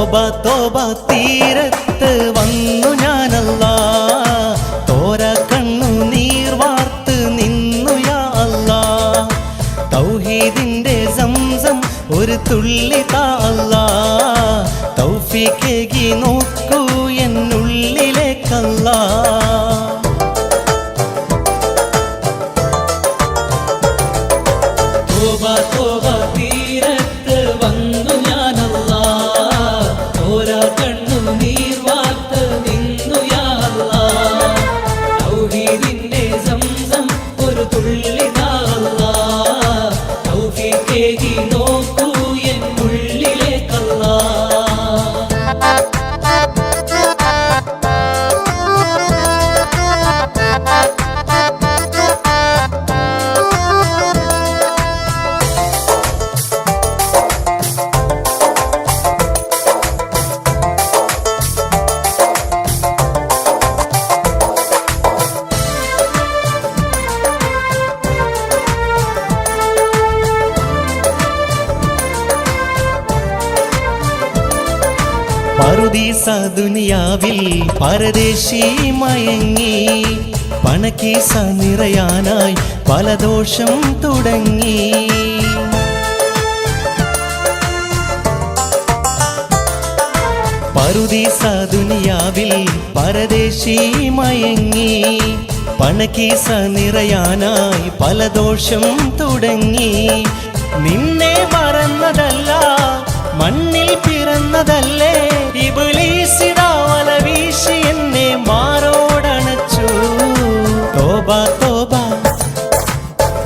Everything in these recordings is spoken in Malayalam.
തോബ തോബ തീരത്ത് വന്നു ഞാനല്ലാ, തോര കണ്ണു നീർ വാർത്ത് നിന്നു യാ അല്ലാ. തൗഹീദിന്റെ സംസം ഒരു തുള്ളി താ അല്ലാ, തൗഫീഖേകി നോക്കൂ എന്നുള്ളിലേക്കല്ലാ. തോബ തോബ തീരത്ത് വന്നു ഞാനല്ലാ, തോര കണ്ണു നീർ വാർത്ത് നിന്നു യാ അല്ലാ. തൗഹീദിന്റെ സംസം ഒരു തുള്ളി താ അല്ലാ, തൗഫീഖേകി നോക്കൂ എന്നുള്ളിലേക്കല്ലാ. പറുദീസ ദുനിയാവിൽ പരദേശി മയങ്ങി, പണക്കീസ നിറയാനായി പലദോഷം തുടങ്ങി. പറുദീസ ദുനിയാവിൽ പരദേശി മയങ്ങി, പണക്കീസ നിറയാനായി പലദോഷം തുടങ്ങി. നിന്നെ മറന്നതല്ല, മണ്ണിൽ പിറന്നതല്ലേ, ഇബ്ലീസിതാ വല വീശി എന്നെ മാറോടണച്ചു. തോബ തോബ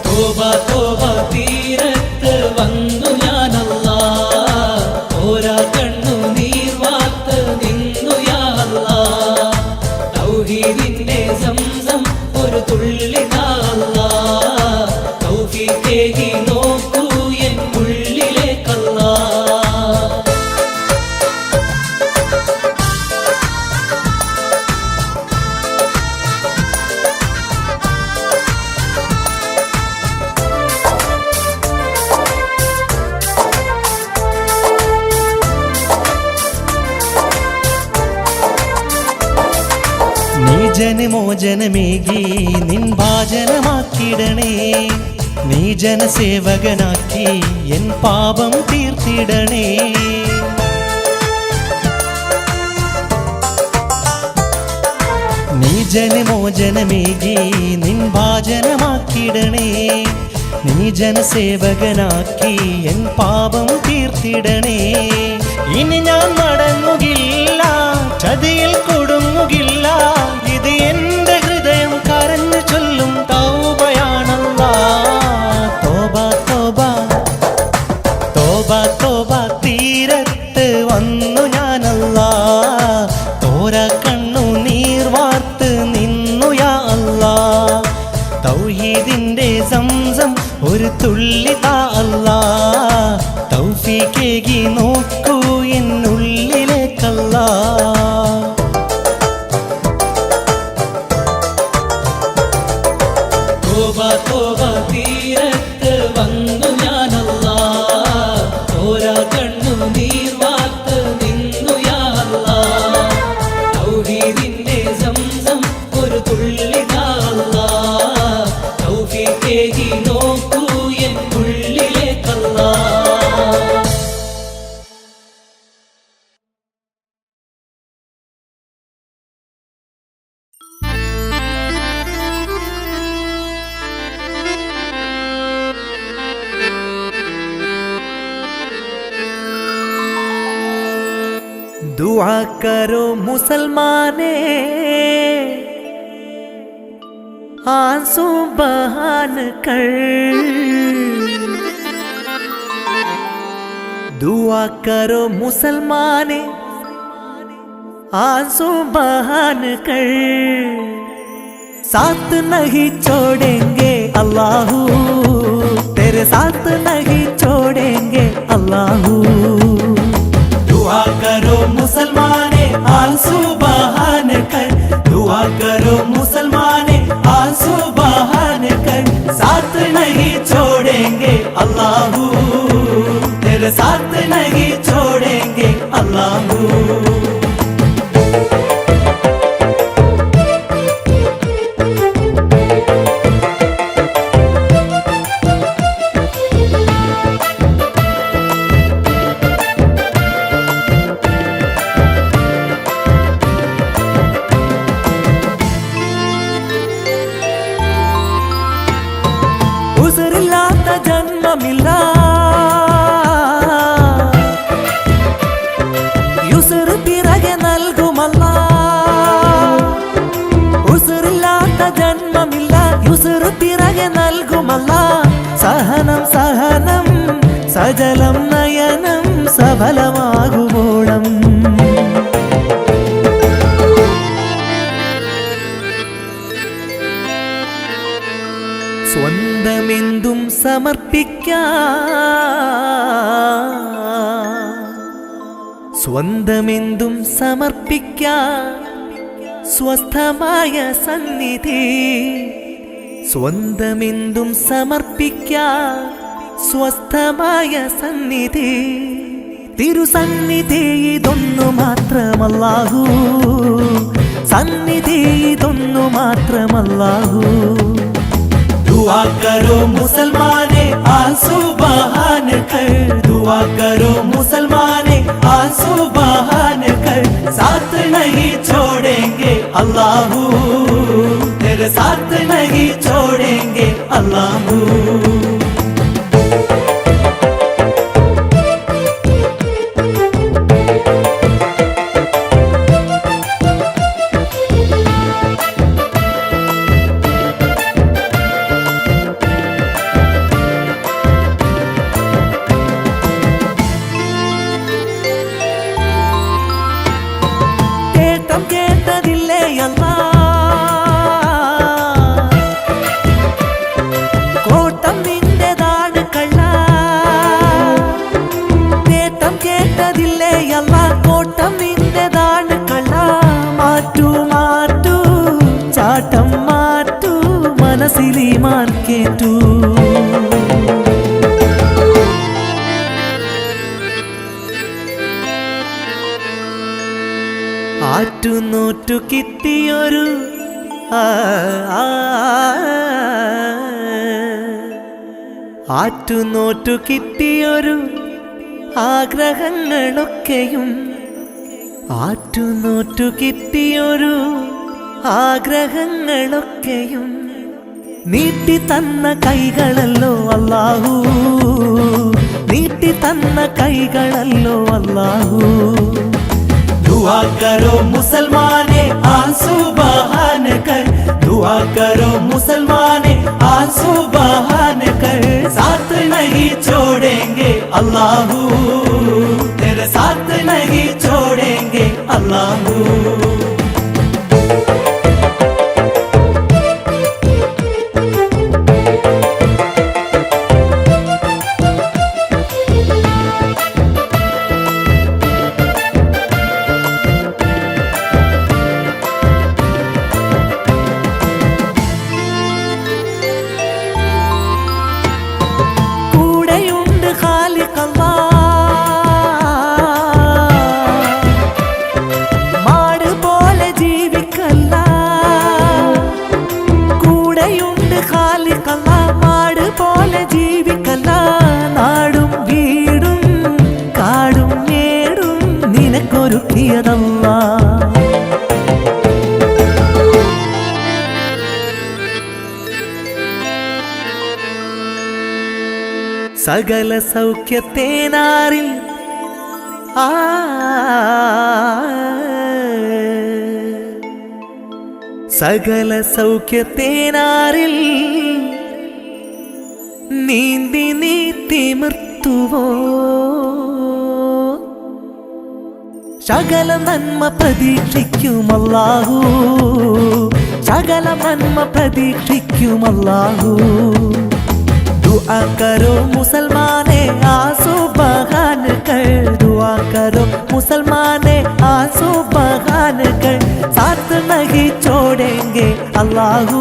തോബ തോബ തീരത്ത് വന്നു ഞാനല്ലാ, തോര കണ്ണു നീർ വാർത്ത് നിന്നു യാ അല്ലാ. തൗഹീദിന്റെ സംസം ഒരു തുള്ളി താ അല്ലാ, തൗഫീഖേകി നോക്കൂ എന്നുള്ളിലേക്കല്ലാ. ജനമോചനമേകി നിൻ ഭാജനമാക്കിടണേ, നീ ജനസേവകനാക്കി എൻ പാപം തീർത്തിടണേ. നീ ജനമോചനമേകി നിൻ ഭാജനമാക്കിടണേ, നീ ജനസേവകനാക്കി എൻ പാപം തീർത്തിടണേ. ഇനി ഞാൻ മടങ്ങുകില്ല, ചതിയിൽ കൊടുങ്ങുകില്ല, ഇത് എന്റെ ഹൃദയം കരഞ്ഞു ചൊല്ലും തൗബയാണല്ലാ. തോബ തോബ തോബ തോബ തീരത്ത് വന്നു ഞാനല്ലാ, തോര കണ്ണു നീർ വാർത്ത് നിന്നു യാ അല്ലാ. തൗഹീദിന്റെ സംസം ഒരു തുള്ളി താ അല്ലാ, തൗഫീഖേകി നോക്കൂ എന്നുള്ളിലേക്കല്ലാ. തോബ തോബ തീരത്ത് വന്നു ഞാനല്ലാ, തോര കണ്ണു നീർ വാർത്ത് നിന്നു യാ അല്ലാ. തൗഹീദിന്റെ സംസം ഒരു തുള്ളി താ അല്ലാ, തൗഫീഖേകി നോക്കൂ എന്നുള്ളിലേക്കല്ലാ. दुआ करो मुसलमाने, आंसू बहान कर, दुआ करो मुसलमाने, आंसू बहान कर, साथ नहीं छोड़ेंगे अल्लाहू, तेरे साथ नहीं छोड़ेंगे अल्लाहू। दुआ करो मुसलमाने, आंसू बहान कर, दुआ करो मुसलमाने, आंसू बहान कर, साथ नहीं छोड़ेंगे अल्लाहू, तेरे साथ नहीं छोड़ेंगे अल्लाह। അല്ലാഹു ഉസറില്ലാത്ത ജന്മമില്ല യുസർ പിറകെ നൽകുമല്ല ഉസറില്ലാത്ത ജന്മമില്ല യുസർ പിറകെ നൽകുമല്ല സഹനം സഹനം സജലം നയനം സഫലമാകുമോളം സ്വന്തമെന്തും സ്വന്തമെന്തും സമർപ്പിക്കാൻ സ്വസ്ഥമായ സന്നിധി സ്വന്തമെന്തും സമർപ്പിക്കാൻ സ്വസ്ഥമായ സന്നിധി തിരുസന്നിധി ഇതൊന്നു മാത്രമല്ലാഹു സന്നിധി ഇതൊന്നു മാത്രമല്ലാഹു दुआ करो मुसलमाने आंसू बहान कर दुआ करो मुसलमाने आंसू बहान कर साथ नहीं छोड़ेंगे अल्लाहू तेरे साथ नहीं छोड़ेंगे अल्लाहू കേട്ടതില്ലേ അല്ലാ കോട്ടം നിന്റേതാണ് കള്ള നേട്ടം കേട്ടതില്ലേ അല്ലാ കോട്ടം നിന്റേതാണ് കള്ള മാറ്റു മാറ്റു ചാട്ടം മാറ്റു മനസ്സിലീമാൻ കേട്ടു ആറ്റുനോറ്റു കിട്ടിയൊരു ആറ്റുനോറ്റു കിട്ടിയൊരു ആഗ്രഹങ്ങളൊക്കെയും ആറ്റുനോറ്റു കിട്ടിയൊരു ആഗ്രഹങ്ങളൊക്കെയും നീട്ടി തന്ന കൈകളല്ലോ അല്ലാഹു നീട്ടി തന്ന കൈകളല്ലോ അല്ലാഹു दुआ करो मुसलमाने आंसू बहान कर दुआ करो मुसलमाने आंसू बहान कर साथ नहीं छोड़ेंगे अल्लाहू तेरे साथ नहीं छोड़ेंगे अल्लाहू സകല സൗഖ്യത്തേനാറിൽ സകല സൗഖ്യത്തേനാറിൽ നീന്തി നീ തിമിർത്തുവോ ശകല നന്മ പ്രതീക്ഷിക്കുമല്ലാഹു ശകല നന്മ പ്രതീക്ഷിക്കുമല്ലാഹു दुआ करो मुसलमाने आंसू बहान कर दुआ करो मुसलमाने आंसू बहान कर साथ नहीं छोड़ेंगे अल्लाहू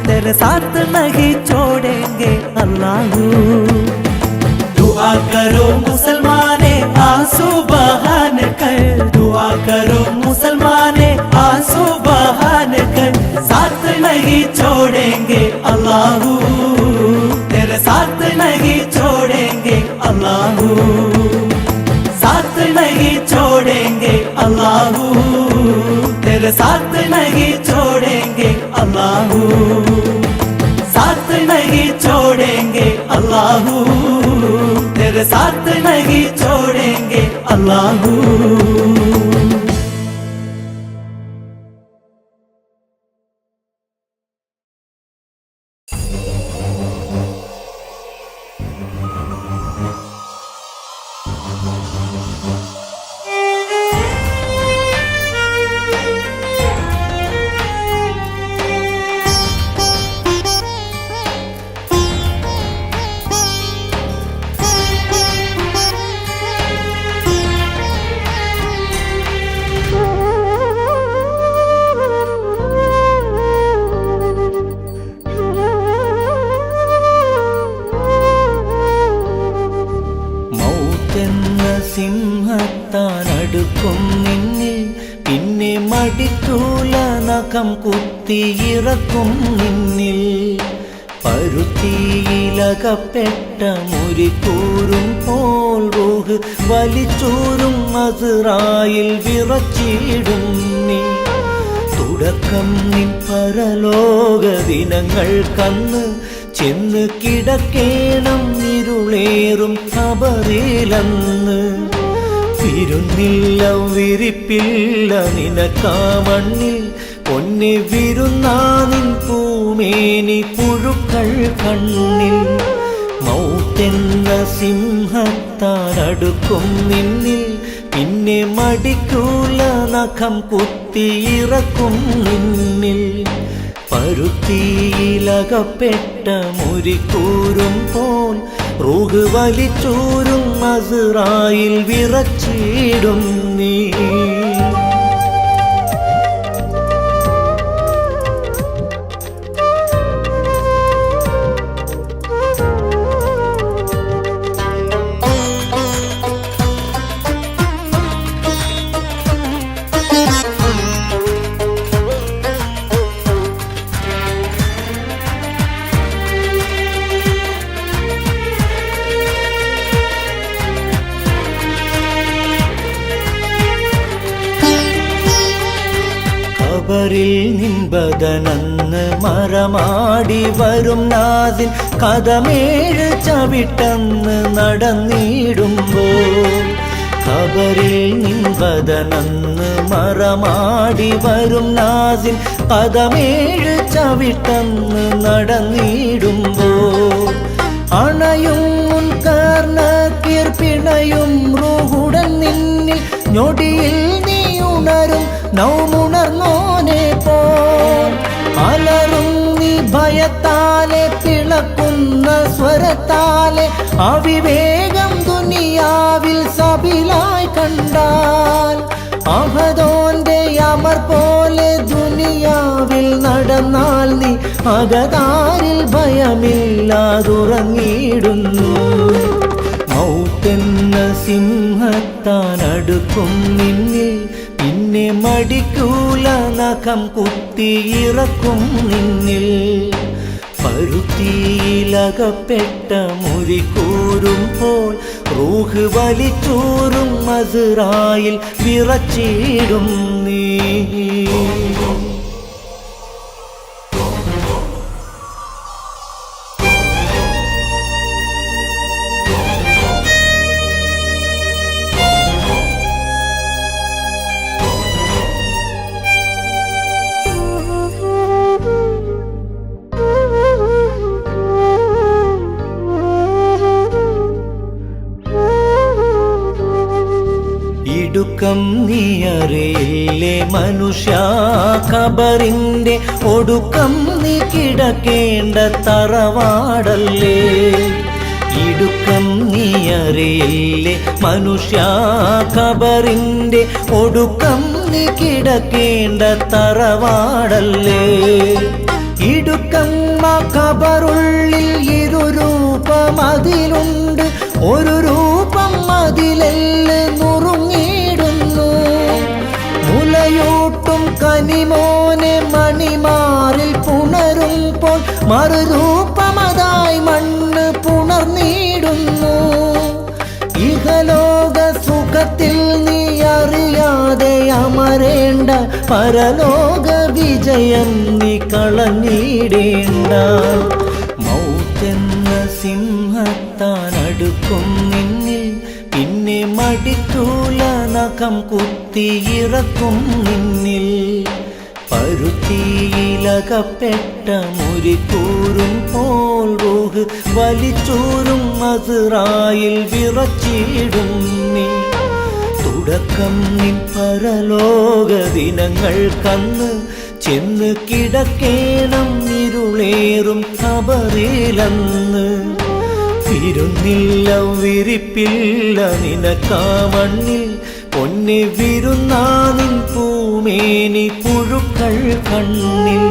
तेरे साथ नहीं छोड़ेंगे अल्लाहू दुआ करो मुसलमाने आंसू बहान अल्लाहू तेरे साथ नहीं छोड़ेंगे अल्लाहू साथ नहीं छोड़ेंगे अल्लाहू तेरे साथ नहीं छोड़ेंगे अल्लाहू साथ नहीं छोड़ेंगे अल्लाहू तेरे साथ नहीं छोड़ेंगे अल्लाहू സിംഹത്താനടുക്കും നിന്നിൽ പിന്നെ മടിക്കൂല നഖം കുത്തിയിറക്കും നിന്നിൽ പരുത്തിയിലകപ്പെട്ട മുരിക്കൂറും പോൽ റൂഹ് വലിച്ചൂരും അസ്റായിൽ വിറച്ചിടും നീ തുടക്കം നിൻ പരലോക ദിനങ്ങൾ കന്ന് ചെന്ന് കിടക്കേണം ഇരുളേറും ഖബറിലന്ന് വിരുന്നില്ല വിരിപ്പില്ല നിനക്കാ മണ്ണിൽ പൊന്നെ വിരുന്നാ നിൻ പൂമേനി പുഴുക്കൾ കണ്ണിൽ മൗത്തെന്ന സിംഹത്താനടുക്കും നിന്നിൽ പിന്നെ മടിക്കൂല നഖം കുത്തിയിറക്കും നിന്നിൽ പരുത്തിയിലകപ്പെട്ട മുരിക്കൂറും പോൽ റൂഹ് വലിച്ചൂരും അസ്റായിൽ വിറച്ചിടും നീ ഖബറിൽ നിൻബദനന്ന് മറമാടി വരും നാദിൻ കഥമേഴ് ചവിട്ടന്ന് നടന്നിടുമ്പോൾ ഖബറിൽ നിൻബദനന്ന് മറമാടി വരും നാദിൻ കഥമേഴ് ചവിട്ടന്ന് നടന്നിടുമ്പോൾ അണയും മുൻകാർണക്കിർ പിണയും റൂഹുടൻ നിന്നിൽ ഞൊടിയിൽ നീ ഉണരും നൗമുണർന്നോനെ പോൽ അലറും നീ ഭയത്താലെ തിളക്കുന്ന സ്വരത്താലെ അവിവേകം ദുനിയാവിൽ സബിലായി കണ്ടാൽ അഹദോന്റെ അമർ പോലെ ദുനിയാവിൽ നടന്നാൽ നീ അകതാരിൽ ഭയമില്ലാതുറങ്ങിയിടുന്നു മൗത്തെന്ന സിംഹത്താനടുക്കും നിന്നിൽ പിന്നെ മടിക്കൂല നഖം കുത്തിയിറക്കും നിന്നിൽ പരുത്തിയിലകപ്പെട്ട മുരിക്കൂറും പോൽ റൂഹ് വലിച്ചൂറും അസ്റായിൽ വിറച്ചിടും നീ ഇടുക്കം നീയറിയില്ലേ മനുഷ്യ ഖബറിന്റെ ഒടുക്കം നീ കിടക്കേണ്ട തറവാടല്ലേ ഇടുക്കം നീയറിയില്ലേ മനുഷ്യ ഖബറിന്റെ ഒടുക്കം നീ കിടക്കേണ്ട തറവാടല്ലേ ഇടുക്കം ഖബറുള്ളിൽ ഇരുരൂപം അതിലുണ്ട് ഒരു രൂപം അതിലെല്ല് നുറുങ്ങിയിടുന്നു മുലയൂട്ടും കനിമോനെ മണിമാറിൽ പുണരുമ്പോൾ മറുരൂപമതായി മണ്ണ് പുണർന്നിടുന്നു. ഇഹലോക സുഖത്തിൽ നീ അറിയാതെ അമരേണ്ട പരലോക വിജയം നീ കളഞ്ഞിടേണ്ട. മൗത്തെന്ന സിംഹത്താൻ അടുക്കും നിന്നിൽ, പിന്നെ മടിക്കൂല നഖം കുത്തിയിറക്കും നിന്നിൽ. പരുത്തിയിലകപ്പെട്ട മുരിക്കൂറും പോൽ റൂഹ് വലിച്ചൂരും അസ്റായിൽ വിറച്ചിടും നീ. തുടക്കം നിൻ പരലോക ദിനങ്ങൾക്കന്ന് ചെന്ന് കിടക്കേണം ഇരുളേറും ഖബറിലന്ന്. വിരുന്നില്ല വിരിപ്പില്ല നിനക്കാ മണ്ണിൽ, പൊന്നെ വിരുന്നാ നിൻ പൂമേനി പുഴുക്കൾ കണ്ണിൽ.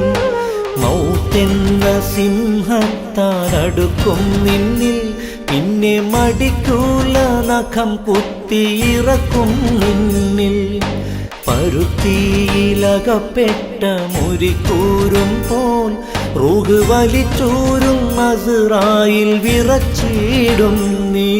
മൗത്തെന്ന സിംഹത്താൻ അടുക്കും നിന്നിൽ, പിന്നെ മടിക്കൂല നഖം കുത്തിയിറക്കും നിന്നിൽ. പരുത്തിയിലകപ്പെട്ട മുരിക്കൂറും പോൽ റൂഹ് വലിച്ചൂരും അസ്റായിൽ വിറച്ചിടും നീ.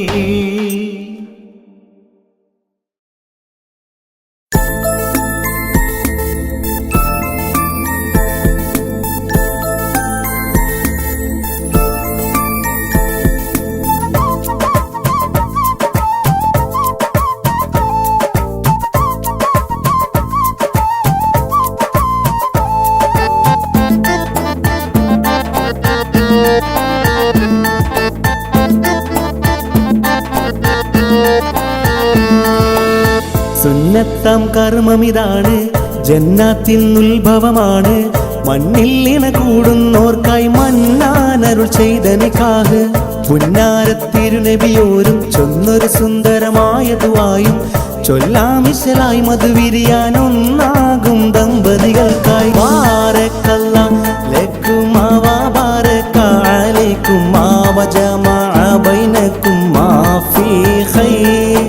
സുന്നത്താം കർമ്മമിതാണ്, ജന്നാത്തിൻ ഉത്ഭവമാണ്. മണ്ണിൽ ഇണ കൂടുന്നോർക്കായി മന്നാനരുൾ ചെയ്ത നിക്കാഹ്. പുന്നാരത്തിരുനബിയോരും ചൊന്നൊരു സുന്ദരമായ ദുആയും ചൊല്ലാമിശലായി മധുവിരിയാൻ ഒന്നാകും ദമ്പതികൾക്കായി. ബാറക്കല്ലാഹ് ലക്കുമാ വബാറക അലൈക്കുമാ വജമഅ ബൈനകുമാ ഫീ ഖൈർ.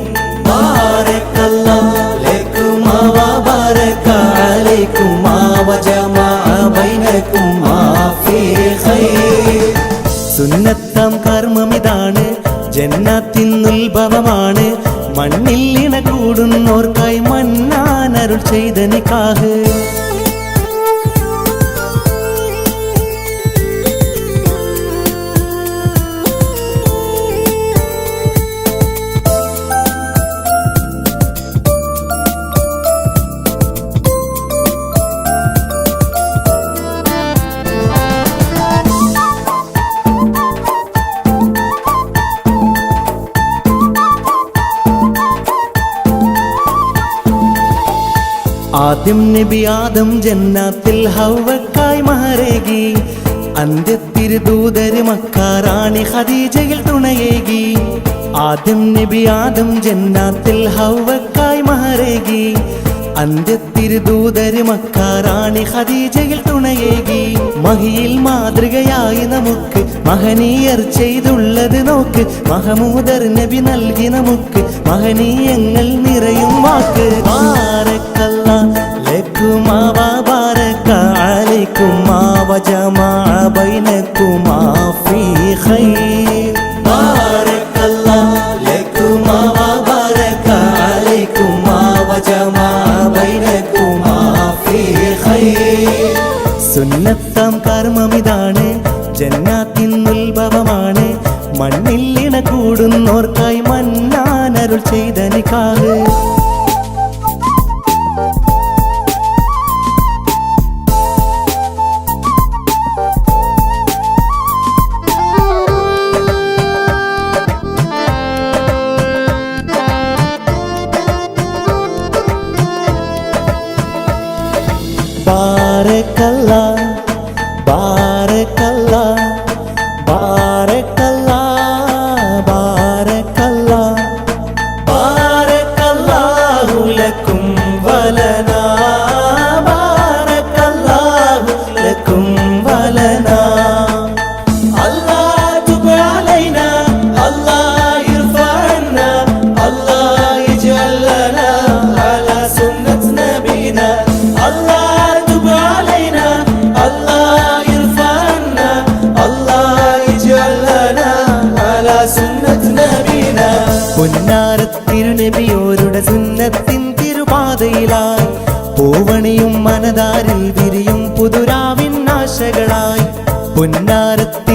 ബാറക്കല്ലാഹ് ലക്കുമാ വബാറക അലൈക്കുമാ വജമഅ ബൈനകുമാ ഫീ ഖൈർ. സുന്നത്താം കർമ്മമിതാണ്, ജന്നാത്തിൻ ഉത്ഭവമാണ്. മണ്ണിൽ ഇണ കൂടുന്നോർക്കായി മന്നാനരുൾ ചെയ്ത നിക്കാഹ്. ആദ്യം നബി ആദം ജന്നാത്തിൽ ഹവ്വക്കായി മഹരേകി. അന്ത്യത്തിരുദൂതര് മക്കാറാണി ഖദീജയിൽ തുണയേകി. ആദ്യം നബി ആദം ജന്നാത്തിൽ ഹവ്വക്കായി മഹരേകി. അന്ത്യത്തിരുദൂതര് മക്കാറാണി ഖദീജയിൽ തുണയേകി. മഹിയിൽ മാതൃകയായി നമുക്ക് മഹനീയർ ചെയ്തുള്ളത് നോക്ക്. മഹമൂദർ നബി നൽകി നമുക്ക് മഹനീയങ്ങൾ നിറയും വാക്ക്. ബാറക്കല്ലാഹ് ലക്കുമാ വബാറക അലൈക്കുമാ വജമഅ ബൈനകുമാ ഫീ ഖൈർ. ബാറക്കല്ലാഹ് ലക്കുമാ വബാറക അലൈക്കുമാ വജമഅ ബൈനകുമാ ഫീ ഖൈർ. സുന്നത്താം കർമ്മമിതാണ്, ജന്നാത്തിൻ ഉത്ഭവമാണ്. മണ്ണിൽ ഇണ കൂടുന്നോർക്കായി മന്നാനരുൾ ചെയ്ത നിക്കാഹ്. ബാറക്കല്ലാഹ് ബാറക്കല്ലാഹ് ബാറക്കല്ലാഹ് ബാറക്കല്ലാഹ് ബാറക്കല്ലാഹു ലക്കും വലനാ. ബാറക്കല്ലാഹു ലക്കും വലനാ. അല്ലാഹ് തുബ് അലൈനാ, അല്ലാഹ് ഇർഫഅനാ, അല്ലാഹ് ഇജ്അൽ ലനാ അലാ സുന്നത്ത് നബീനാ. അല്ലാഹ് തുബ് അലൈനാ, തിരുപാതയിലായി പൂവണിയും മനതാരിൽ വിരിയും പുതുരാവിൻ ആശകളായി പുന്നാരത്തിരുനബിയോരുടെ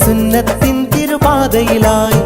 സുന്നത്തിൻ തിരുപാതയിലായി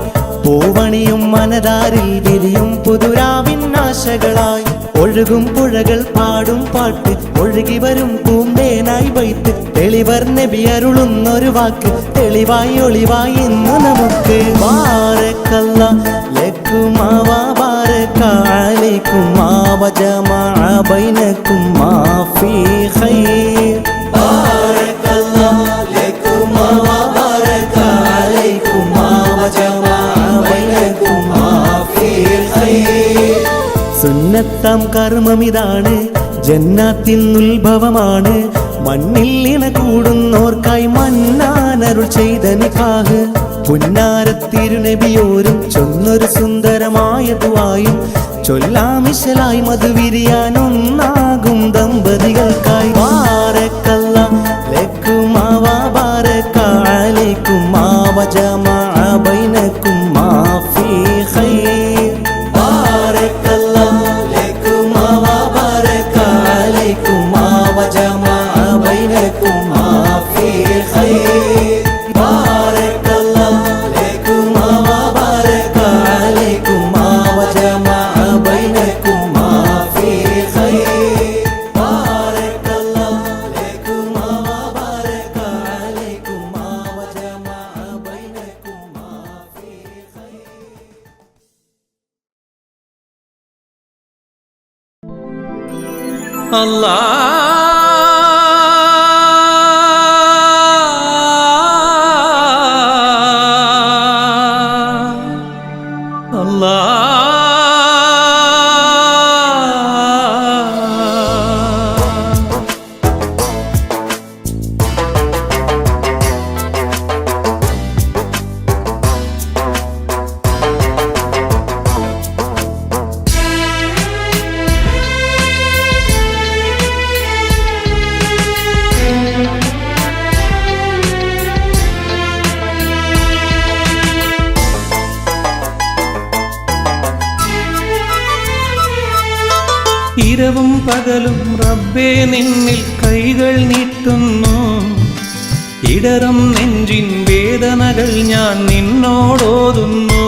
പൂവണിയും മനതാരിൽ വിരിയും പുതുരാവിൻ ആശകളായി ഒഴുകും പുഴകൾ പാടും പാട്ട് ഒഴുകി വരും പൂന്തേനായി വൈത്ത് തെളിവർ നബി അരുളുന്നൊരു വാക്ക് തെളിവായി ഒളിവായി ഇന്ന് നമുക്ക് ബാരക്കല്ലാ ലക്കുമാ വബാരക അലൈക്കുമാ വജമഅ ബൈനകുമാ ഫീ ഖൈർ ബാരക്കല്ലാ ലക്കുമാ വബാരക അലൈക്കുമാ വജമഅ ബൈനകുമാ ഫീ ഖൈർ സുന്നത്താം കർമ്മമിതാണ് ജന്നാത്തിൻ ഉത്ഭവമാണ് മണ്ണിൽ ഇണ കൂടുന്നോർക്കായി മന്നാനരുൾ ചെയ്ത നിക്കാഹ് പുന്നാരത്തിരുനബിയോരും ചൊന്നൊരു സുന്ദരമായ ദുആയും ചൊല്ലാമിശലായി മധുവിരിയാൻ ഒന്നാകും ദമ്പതികൾക്കായി ബാരക്കല്ലാ ലക്കുമാ വബാരക അലൈക്കുമാ വജമഅ ബൈനകുമാ ഫീ ഖൈർ ബാരക്കല്ലാ ലക്കുമാ വബാരക അലൈക്കുമാ വജമഅ ബൈനകുമാ ഫീ ഖൈർ ബാരക്കല്ലാ ലക്കുമാ വബാരക അലൈക്കുമാ വജമഅ ബൈനകുമാ ഫീ ഖൈർ ബാരക്കല്ലാ ലക്കുമാ വബാരക അലൈക്കുമാ വജമഅ ബൈനകുമാ ഫീ ഖൈർ. ഇരവും പകലും റബ്ബേ നിന്നിൽ കൈകൾ നീട്ടുന്നു ഇടറും നെഞ്ചിൻ വേദനകൾ ഞാൻ നിന്നോടോതുന്നു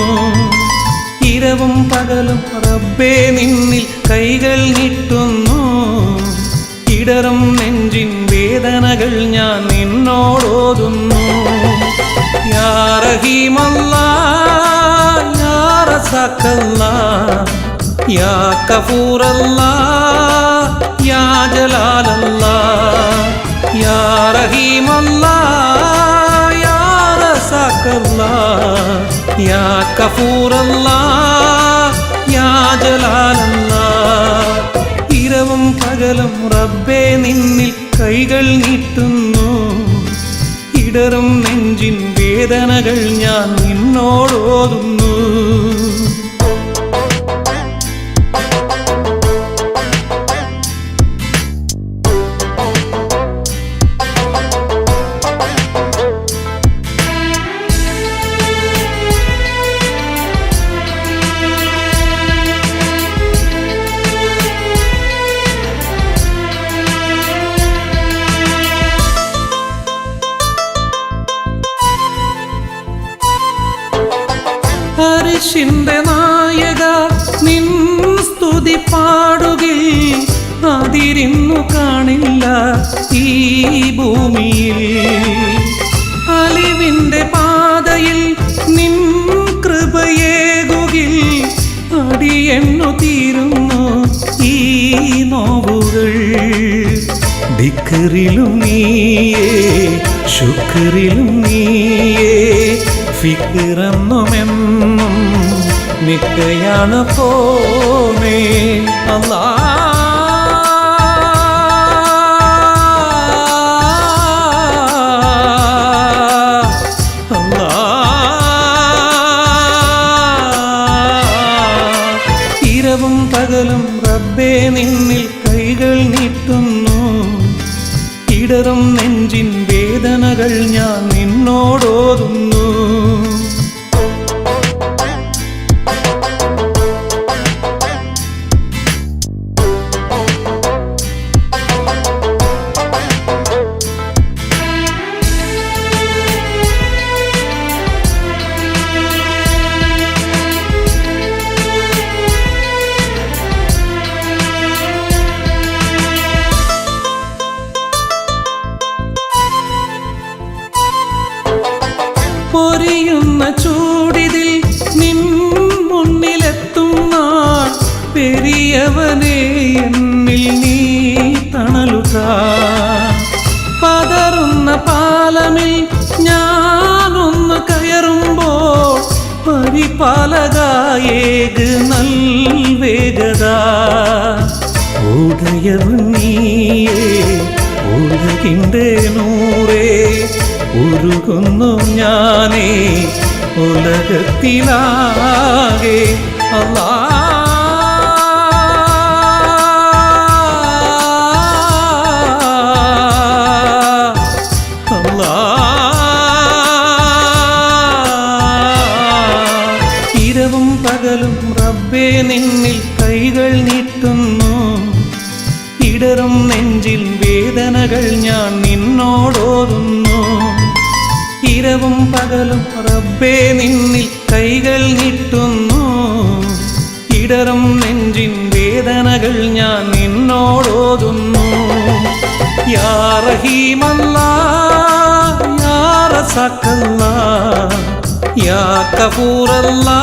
ഇരവും പകലും റബ്ബേ നിന്നിൽ കൈകൾ നീട്ടുന്നു ഇടറും നെഞ്ചിൻ വേദനകൾ ഞാൻ നിന്നോടോതുന്നു യാ റഹീമല്ലാ യാ റസാഖല്ലാ യാ ഗഫൂറല്ലാ യാ ജലാലല്ലാ യാ റഹീമല്ലാ യാ റസാഖല്ലാ യാ ഗഫൂറല്ലാ യാ ജലാലല്ലാ ഇരവും പകലും റബ്ബേ നിന്നിൽ കൈകൾ നീട്ടുന്നു ഇടറും നെഞ്ചിൻ വേദനകൾ ഞാൻ നിന്നോടോതുന്നു അരിശിന്റെ നായക നിൻ സ്തുതി പാടുകിൽ അതിരിന്നു കാണില്ല ഈ ഭൂമിയിൽ അലിവിന്റെ പാതയിൽ നിൻ കൃപയേകുകിൽ അടിയെണ്ണു തീരുന്നു ഈ നോവുകൾ ദിക്റിലും നീയേ ശുക്റിലും നീയേ ഫിക്റെന്നുമെന്നും നിക്കയാണ് പോനേ അല്ലാ ഇരവും പകലും റബ്ബേ നിന്നിൽ കൈകൾ നീട്ടുന്നു ഇടറും നെഞ്ചിൻ വേദനകൾ ഞാൻ നിന്നോടോതുന്നു വലിയവനെ എന്നിൽ നീ തണലുക. പതറുന്ന പാലമിൽ ഞാനൊന്ന് കയറുമ്പോൾ പരിപാലകായേക് നൽവേഗത. ഉദയവൻ നീയേ ഉലകിൻ്റെ നൂറേ, ഉരുകുന്നു ഞാനേ ഉലകത്തിലാകെ. അല്ലാ ഇരവും പകലും റബ്ബേ നിന്നിൽ കൈകൾ നീട്ടുന്നു. ഇടറും നെഞ്ചിൽ വേദനകൾ ഞാൻ നിന്നോടോതുന്നു. ഇരവും പകലും റബ്ബേ നിന്നിൽ കൈകൾ നീട്ടുന്നു. ഇടറും നെഞ്ചിൻ വേദനകൾ ഞാൻ നിന്നോടോതുന്നു. യാ റഹീമല്ലാ, യാ റസാഖല്ലാ, യാ ഗഫൂറല്ലാ,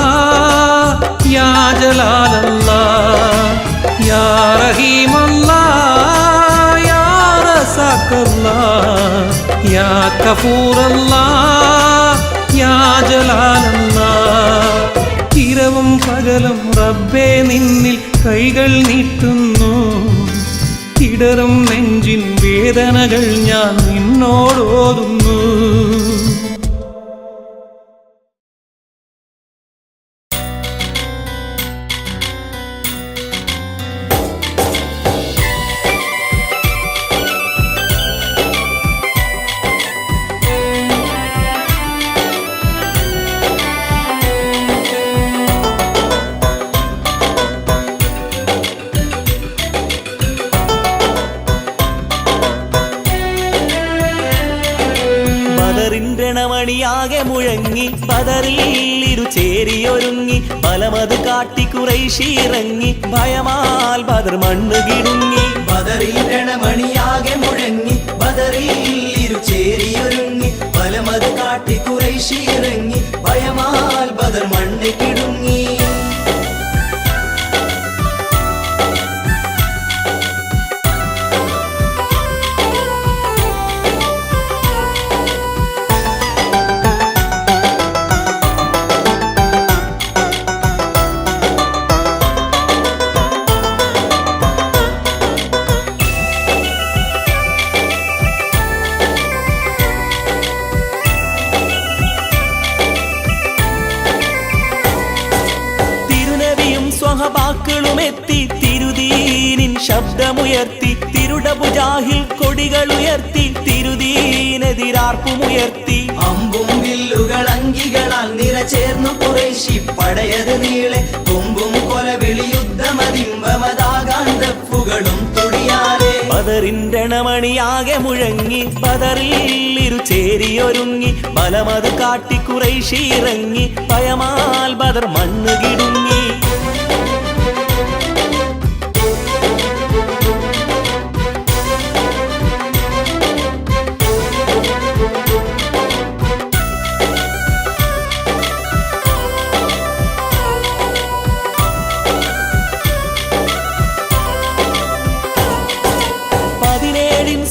യാ ജലാലല്ലാ, യാ റഹീമല്ലാ, യാ റസാഖല്ലാ, യാ ഗഫൂറല്ലാ, യാ ജലാലല്ലാ. ഇരവും പകലും റബ്ബേ നിന്നിൽ കൈകൾ നീട്ടുന്നു. ഇടറും നെഞ്ചിൻ വേദനകൾ ഞാൻ നിന്നോടോതുന്നു. ണമണിയാകെ മുഴങ്ങി ബദറിൽ ഇരുചേരിയൊരുങ്ങി ബലമത് കാട്ടി കുറൈശിറങ്ങി ഭയമാൽ ബദർ മണ്ണ് കിടുങ്ങി. ബദറിൽ രണമണിയാകെ മുഴങ്ങി ബദറിൽ ഇരുചേരിയൊരുങ്ങി ബലമത് കാട്ടി ഖുറൈശി ഇറങ്ങി ഭയമാൽ ബദർ മണ്ണ് കിടുങ്ങി. സ്വഹബാക്കളുമെത്തി തിരുദീനിൻ ശബ്ദമുയർത്തി തിരുടബുജാഹിൽ കൊടികളുയർത്തി തിരുദീനെതിരാർപ്പുമുയർത്തി. അമ്പും വില്ലുകൾ അങ്കികളാൽ നിറചേർന്നു ഖുറൈശി പടയത് നീളെ കൊമ്പും കൊലവിളി യുദ്ധമതിമ്പമതാകാന്തപ്പുകളും തുടിയാലെ. ബദറിൻ രണമണിയാകെ മുഴങ്ങി ബദറിൽ ഇരുചേരിയൊരുങ്ങി ബലമത് കാട്ടി ഖുറൈശി ഇറങ്ങി ഭയമാൽ ബദർ മണ്ണ് കിടുങ്ങി.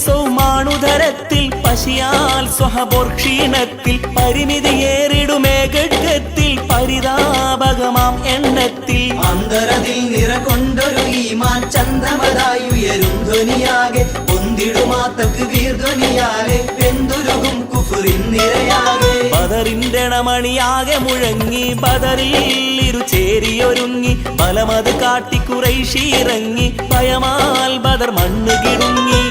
സൗമാണുധരത്തിൽ പശിയാൽ സ്വഹബോർ ക്ഷീണത്തിൽ പരിമിതിയേറിടുമേ ഘട്ടത്തിൽ പരിതാപകമാം എണ്ണത്തിൽ. അന്തരതിൽ നിറകൊണ്ടൊരു ഈമാൻ ചന്ദ്രമതായുയരും ധ്വനിയാകെ പൊന്തിടുമാത്തക്ക് വീർധ്വനിയാലെ വെന്തുരുകും കുഫറിൻ നിരയാകെ. ബദറിൻ രണമണിയാകെ മുഴങ്ങി ബദറിൽ ഇരുചേരിയൊരുങ്ങി ബലമത് കാട്ടി ഖുറൈശി ഇറങ്ങി ഭയമാൽ ബദർ മണ്ണ് കിടുങ്ങി.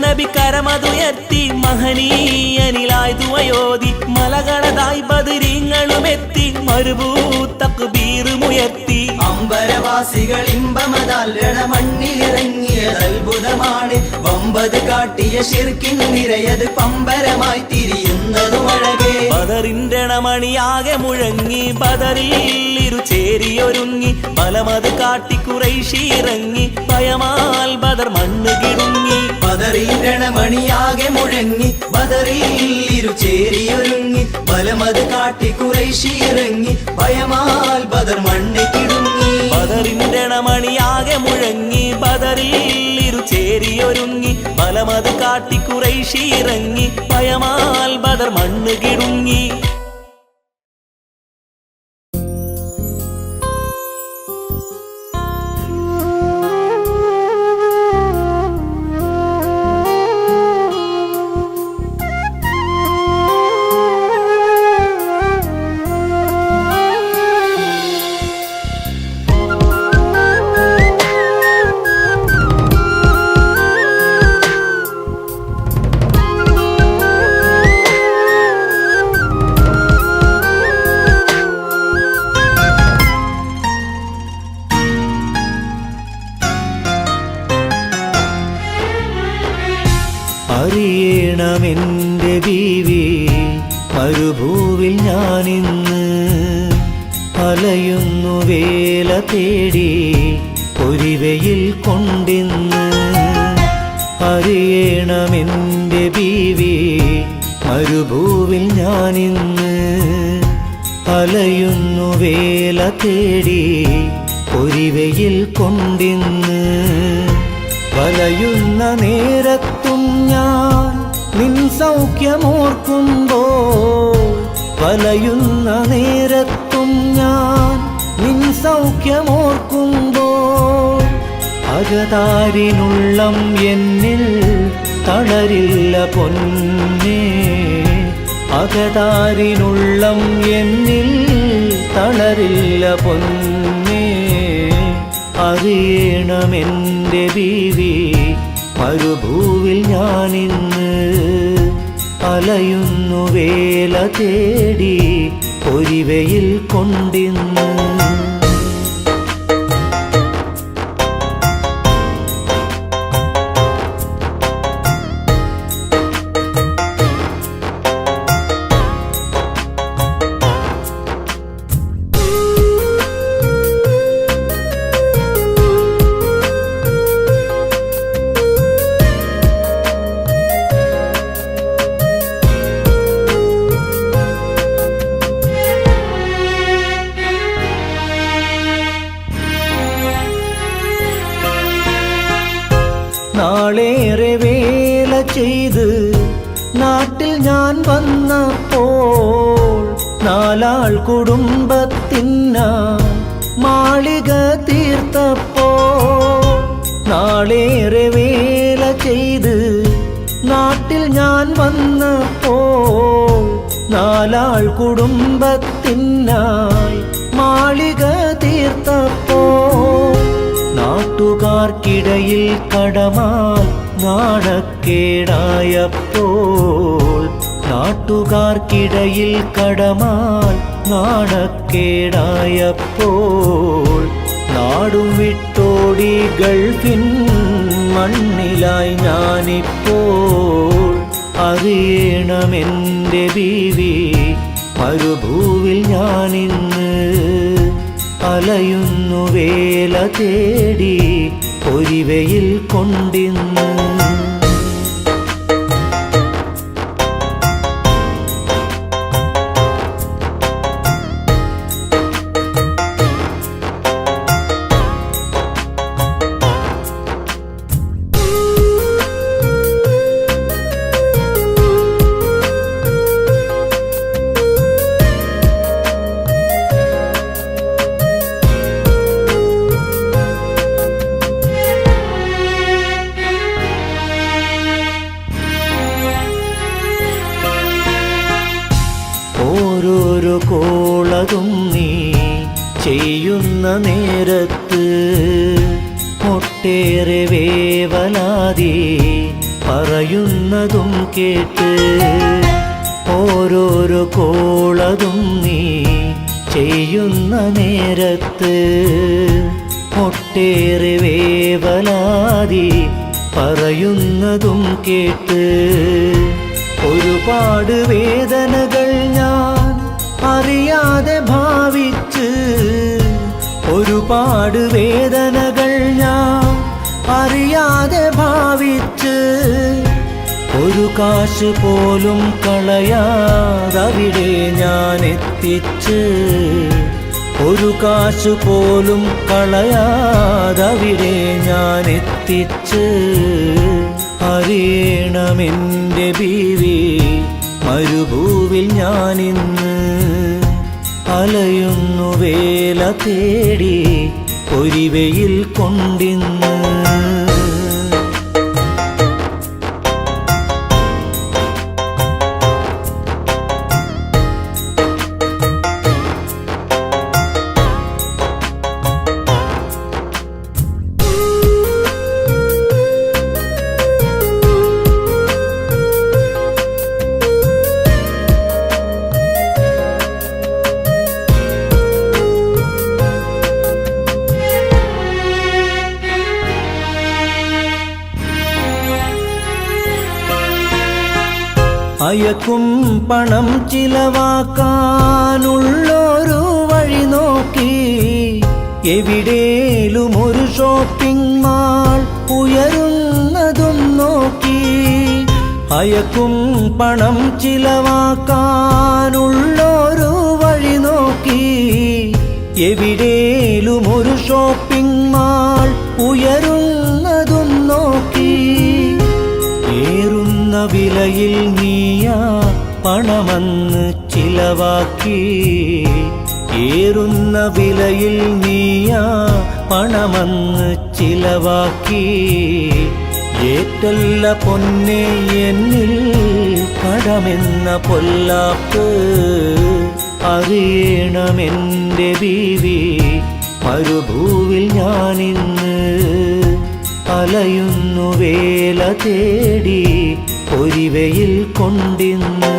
നബി കരമതുയർത്തി മഹനീയനിലായി ദുവയോതി മലകളതായി ബദരീങ്ങളുമെത്തി മരുഭൂ തക്ബീറുമുയർത്തി. അമ്പരവാസികൾ ഇമ്പമതാൽ രണമണ്ണിലിറങ്ങിയത് അത്ഭുതമാണ്. വമ്പത് കാട്ടിയ ശിർക്കിൻ നിരയത് പമ്പരമായി തിരിയുന്നതും അഴകേ. ബദറിന്റെ രണമണിയാകെ മുഴങ്ങി ബദറിൽ ഇരുചേരിയൊരുങ്ങി ബലമത് കാട്ടി ഖുറൈശി ഇറങ്ങി ഭയമാൽ ബദർ മണ്ണ് കിടുങ്ങി. ബദറിൽ രണമണിയാകെ മുഴങ്ങി ബദറിൽ ഇരുചേരിയൊരുങ്ങി ബലമത് കാട്ടി ഖുറൈശി ഇറങ്ങി ഭയമാൽ ബദർ മണ്ണ് കിടുങ്ങി. ബദറിന്റെ രണമണിയാകെ മുഴങ്ങി ബദറിൽ ഇരുചേരിയൊരുങ്ങി ബലമത് കാട്ടി ഖുറൈശി ഇറങ്ങി ഭയമാൽ ബദർ മണ്ണ് കിടുങ്ങി. അറിയണമെന്റെ ബീവി മരുഭൂവിൽ ഞാനിന്ന് അലയുന്നു വേല തേടി പൊരിവയിൽ കൊണ്ടിന്ന്. അറിയണമെന്റെ ബീവി മരുഭൂവിൽ ഞാനിന്ന് അലയുന്നു വേല തേടി പൊരിവയിൽ കൊണ്ടിന്ന്. വലയുന്ന നേരത്തും ഞാൻ നിൻ സൗഖ്യമോർക്കുമ്പോൾ വലയുന്ന നേരത്തും ഞാൻ നിൻ സൗഖ്യമോർക്കുമ്പോൾ അകതാരിനുള്ളം എന്നിൽ തളരില്ല പൊന്നേ. അകതാരിനുള്ളം എന്നിൽ തളരില്ല പൊന്നേ. അറിയണമെന്റെ ബീവി മരുഭൂവിൽ ഞാനിന്ന് അലയുന്നു വേല തേടി പൊരിവയിൽ കൊണ്ടിന്ന്. നാളേറെ വേല ചെയ്ത് നാട്ടിൽ ഞാൻ വന്നപ്പോൾ നാലാൾ കുടുംബത്തിനായി മാളിക തീർത്തപ്പോൾ. നാളേറെ വേല ചെയ്ത് നാട്ടിൽ ഞാൻ വന്നപ്പോൾ നാലാൾ കുടുംബത്തിനായി മാളിക തീർത്തപ്പോൾ. നാട്ടുകാർക്കിടയിൽ കടമാൽ നാണക്കേടായപ്പോൾ. നാട്ടുകാർക്കിടയിൽ കടമാൽ നാണക്കേടായപ്പോൾ. നാടും വിട്ടോടി ഗൾഫിൻ മണ്ണിലായി ഞാനിപ്പോൾ. അറിയണമെന്റെ ബീവി മരുഭൂവിൽ ഞാനിന്ന് അലയുന്നു വേല തേടി പൊരിവയിൽ കൊണ്ടിന്ന്. ഓരോരോ കോളതും നീ ചെയ്യുന്ന നേരത്ത് ഒട്ടേറെ വേവലാതി പറയുന്നതും കേട്ട്. ഓരോരോ കോളതും നീ ചെയ്യുന്ന നേരത്ത് ഒട്ടേറെ വേവലാതി പറയുന്നതും കേട്ട് ഒരുപാട് വേദനകൾ ഞാൻ അറിയാതെ ഭാവിച്ച് ഒരുപാട് വേദനകൾ ഞാൻ അറിയാതെ ഭാവിച്ച് ഒരു കാശ് പോലും കളയാതവിടെ ഞാൻ എത്തിച്ച് ഒരു കാശ് പോലും കളയാതവിടെ ഞാൻ എത്തിച്ച് അറിയണമെൻ്റെ ബീവി മരുഭൂവിൽ ഞാനിന്ന് അലയുന്നു വേല തേടി പൊരിവയിൽ കൊണ്ടിന്ന് അയക്കും പണം ചിലവാക്കാനുള്ളൊരു വഴി നോക്കി എവിടേലും ഒരു ഷോപ്പിംഗ് മാൾ ഉയരുന്നതും നോക്കി അയക്കും പണം ചിലവാക്കാനുള്ളൊരു വഴി നോക്കി എവിടേലും ഒരു ഷോപ്പിംഗ് മാൾ ഉയരുന്നതും നോക്കി ഏറുന്ന വിലയിൽ നീയാ പണമെന്ന് ചിലവാക്കി ഏറുന്ന വിലയിൽ നീയാ പണമെന്ന് ചിലവാക്കി ഏറ്റല്ല പൊന്നെ എന്നിൽ കടമെന്ന പൊല്ലാപ്പ് അറിയണമെൻ്റെ ബീവി മരുഭൂവിൽ ഞാനിന്ന് അലയുന്നു വേല തേടി പൊരിവയിൽ കൊണ്ടിന്ന്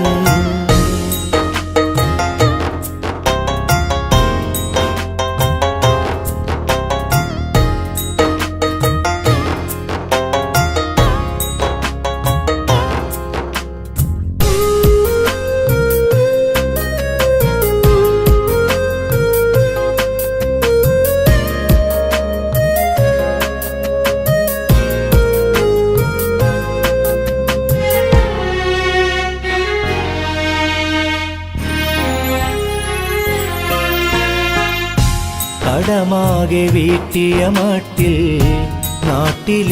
കടമാകെ വീട്ടിയ മട്ടിൽ നാട്ടിലേക്കെത്താനായി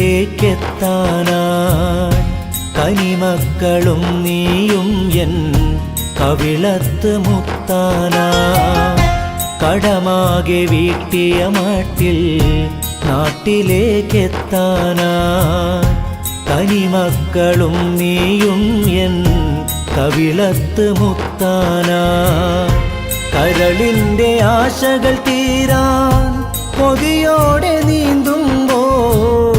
കനിമക്കളും നീയും എൻ കവിളത്ത് മുത്താനായി കടമാകെ വീട്ടിയ മട്ടിൽ നാട്ടിലേക്കെത്താനായി കനിമക്കളും നീയും എൻ കവിളത്ത് മുത്താനായി കരളിൻ്റെ ആശകൾ തീരാൻ കൊതിയോടെ നീന്തുമ്പോൾ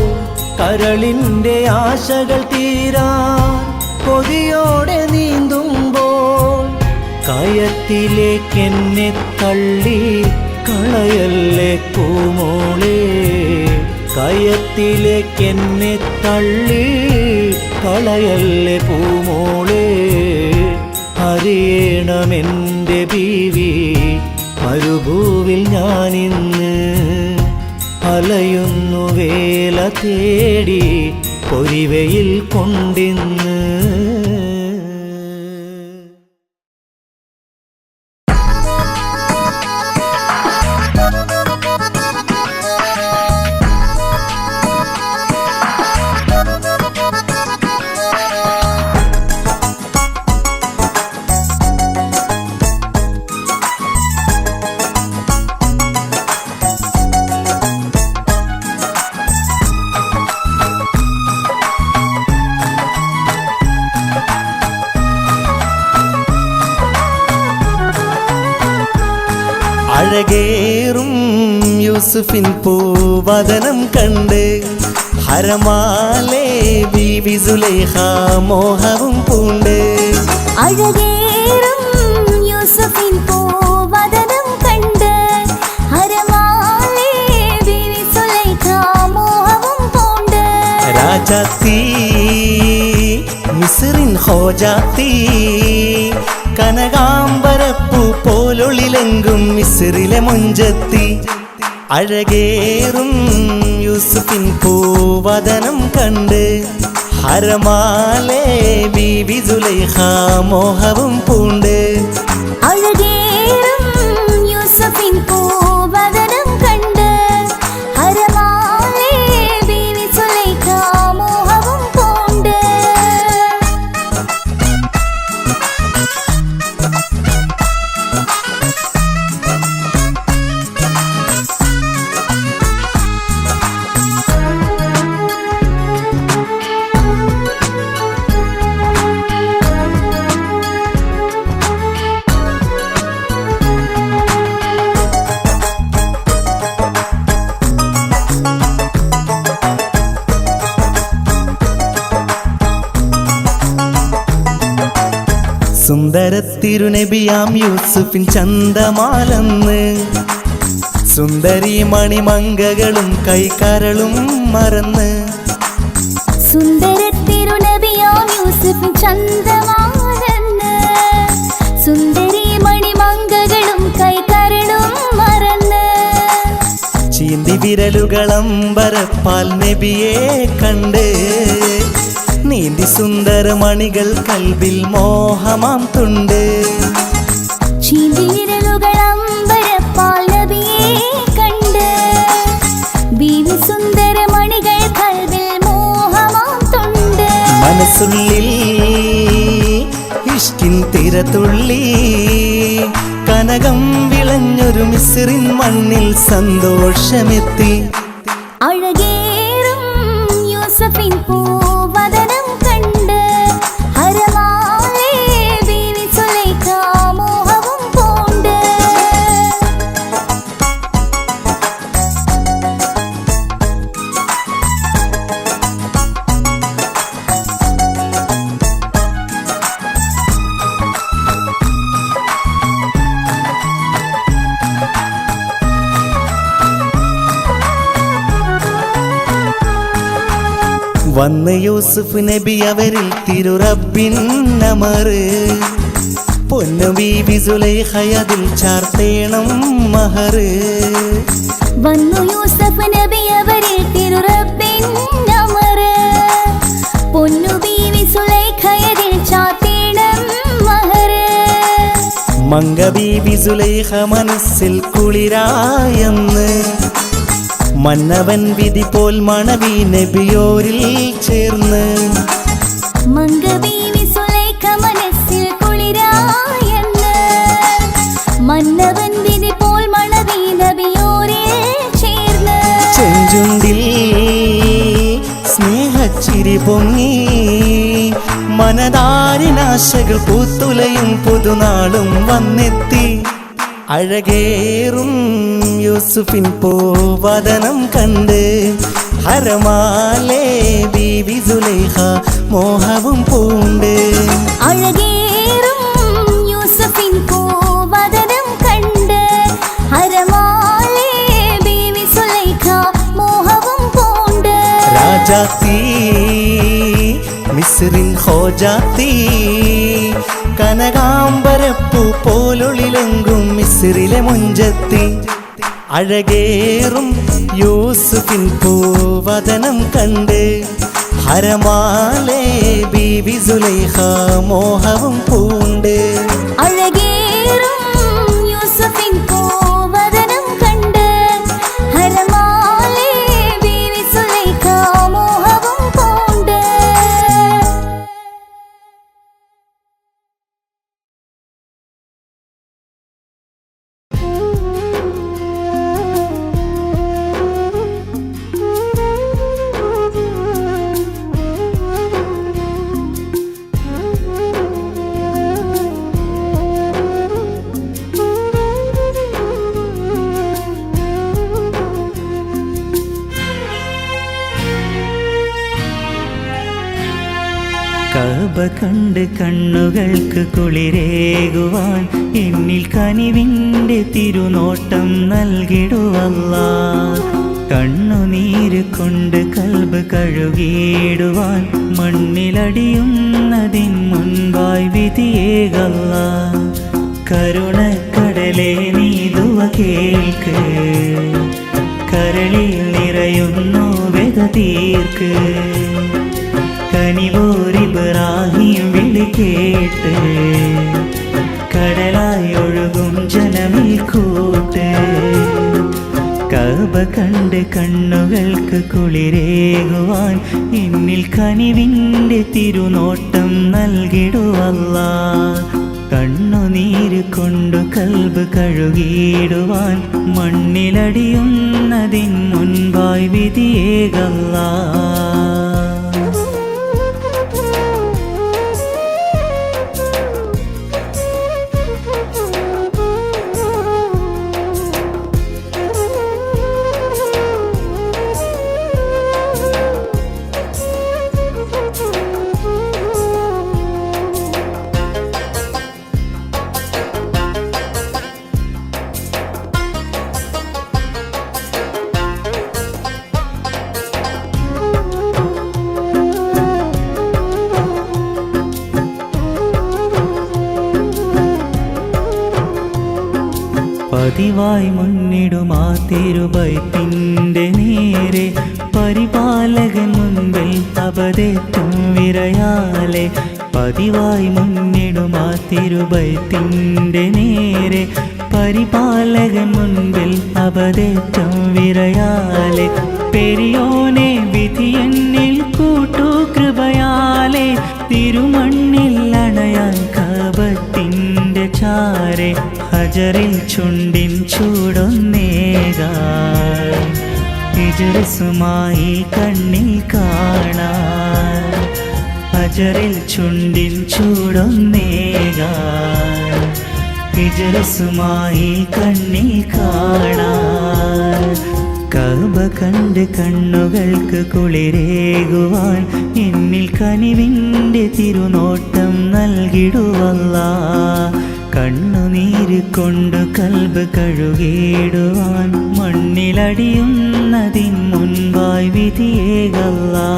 കരളിൻ്റെ ആശകൾ തീരാൻ കൊതിയോടെ നീന്തുമ്പോൾ കയത്തിലേക്കെന്നെ തള്ളി കളയല്ലേ പൂമോളെ കയത്തിലേക്കെന്നെ തള്ളി കളയല്ലേ പൂമോളെ അറിയണമെൻ്റെ ബീവി മരുഭൂവിൽ ഞാനിന്ന് അലയുന്നു വേല തേടി പൊരിവയിൽ കൊണ്ടിന്ന് അഴകേറും യൂസുഫിൻ പൂവദനം കണ്ട് ഹരമാലേ ബീവി സുലൈഖ മോഹവും പൂണ്ട് അഴകേറും യൂസുഫിൻ പൂവദനം രാജാത്തി മിസ്റിൻ ഹോജാത്തി കനകാംബരപ്പൂ പോലൊളിലെങ്കും മിസ്റിലെ മുഞ്ചത്തി അഴകേറും യൂസുഫിൻ പൂവദനം കണ്ട് ഹരമാലേ ബീവി സുലൈഖ മോഹവും പൂണ്ട് അഴകേറും യൂസുഫിൻ പൂവദനം കണ്ട് ഹരമാലേ ബീവി സുലൈഖ മോഹവും പൂണ്ട് സുന്ദരത്തിരുനബിയാം യൂസുഫിൻ ചന്തമാലെന്ന് സുന്ദരി മണിമങ്കകളും കൈക്കരളും മറന്ന് സുന്ദരത്തിരുനബിയാം യൂസുഫിൻ ചന്തമാലെന്ന് സുന്ദരി മണിമങ്കകളും കൈകരളും മറന്ന് ചീന്തി വിരലുകളമ്പരപ്പാൽ നബിയെ കണ്ട് നീന്തി സുന്ദരമണികൾ കൽബിൽ മോഹമാം തുണ്ട് ചീന്തിവിരലുകളമ്പരപ്പാൽ നബിയെ കണ്ട് ബീവി സുന്ദരമണികൾ കൽബിൽ മോഹമാം തുണ്ട് മനസ്സുള്ളിൽ ഇഷ്കിൻ തിരതുള്ളി കനകം വിളഞ്ഞൊരു മിസ്റിൻ മണ്ണിൽ സന്തോഷമെത്തി അഴകേറും യൂസുഫിൻ പൂവദനം കണ്ട് ഹരമാലേ ബീവി സുലൈഖ മോഹവും പൂണ്ട് വന്ന് യൂസുഫ് നബി അവരിൽ തിരുറബ്ബിൻ അമറ് പൊന്നു ബീവി സുലൈഖയതിൽ ചാർത്തേണം മഹറ് വന്നു യൂസഫ് നബി അവരിൽ തിരുറബ്ബിൻ അമറ് പൊന്നു ബീവി സുലൈഖയതിൽ ചാർത്തേണം മഹറ് മങ്ക ബീവി സുലൈഖ മനസ്സിൽ കുളിരായെന്ന് മന്നവൻ വിധി പോൽ മണവി നബിയോരിൽ ചേർന്ന് മങ്ക ബീവി സുലൈഖ മനസ്സിൽ കുളിരായെന്ന് മന്നവൻ വിധി പോൽ മണവി നബിയോരിൽ ചേർന്ന് ചെഞ്ചുണ്ടിൽ സ്നേഹച്ചിരി പൊങ്ങി മനതാരിനാശകൾ പൂത്തുലയും പുതുനാളും വന്നെത്തി അഴകേറും യൂസുഫിൻ പൂവദനം കണ്ട് ഹരമാലേ ബീവി സുലൈഖ മോഹവും പൂണ്ട് അഴകേറും യൂസുഫിൻ പൂവദനം കണ്ട് ഹരമാലേ ബീവി സുലൈഖ മോഹവും പൂണ്ട് രാജാത്തി മിസ്റിൻ ഹോജാത്തി കനകാംബരപ്പൂ പോലൊളിലെങ്കും മിസ്റിലെ മുഞ്ചത്തി അഴകേറും യൂസുഫിൻ പൂവദനം കണ്ട് ഹരമാലേ ബീവി സുലൈഖ മോഹവും പൂണ്ട് അഴകേറും യൂസുഫിൻ പൂവദനം കണ്ട് ഹരമാലേ ബീവി സുലൈഖ മോഹവും പൂണ്ട് കഅബ കണ്ട് കണ്ണുകൾക്ക് കുളിരേകുവാൻ എന്നിൽ കനിവിൻ്റെ തിരുനോട്ടം നൽകിടുവല്ലാഹ് കണ്ണുനീര് കൊണ്ട് കൽബ് കഴുകിയിടുവാൻ മണ്ണിലടിയുന്നതിൻ മുൻപായി വിധിയേകല്ലാ. കരുണക്കടലേ നീ ദുആ കേൾക്ക്, കരളിൽ നിറയുന്നു വ്യഥ തീർക്ക്. കനിവോരിബ്രാഹിം വിളി കേട്ട് കടലായി ഒഴുകും ജനമിൽ കൂട്ട്. കഅബ കണ്ട് കണ്ണുകൾക്ക് കുളിരേകുവാൻ എന്നിൽ കനിവിൻ്റെ തിരുനോട്ടം നൽകിടുവല്ലാ. കണ്ണുനീര് കൊണ്ടു കൽബ് കഴുകിയിടുവാൻ മണ്ണിലടിയുന്നതിൻ മുൻപായി വിധിയേകല്ലാ. പതിവായി മുന്നിടുമാ തിരുബൈത്തിൻ്റെ നേരെ പരിപാലകൻ മുൻപിൽ അപതെത്തും വിരയാലെ. പതിവായി മുന്നിടുമാ തിരുബൈത്തിൻ്റെ നേരെ പരിപാലകൻ മുൻപിൽ അപതെത്തും വിരയാലെ. പെരിയോനെ വിധിയെന്നിൽ കൂട്ടു കൃപയാലെ, തിരുമണ്ണിൽ അണയാൻ കഅബത്തിൻ്റെ ചാരെ. ഹജറിൽ ചുണ്ടിൻ ചൂടൊന്നേകാൻ ഹിജ്റസുമായി കണ്ണിൽ കാണാൻ. ഹജറിൽ ചുണ്ടിൻ ചൂടൊന്നേകാൻ ഹിജ്റസുമായി കണ്ണിൽ കാണാൻ. കഅബ കണ്ട് കണ്ണുകൾക്ക് കുളിരേകുവാൻ എന്നിൽ കനിവിൻ്റെ തിരുനോട്ടം നൽകിടുവല്ലാ. കണ്ണുനീര് കൊണ്ട് കൽബ് കഴുകിയിടുവാൻ മണ്ണിലടിയുന്നതിൻ മുൻപായി വിധിയേകല്ലാ.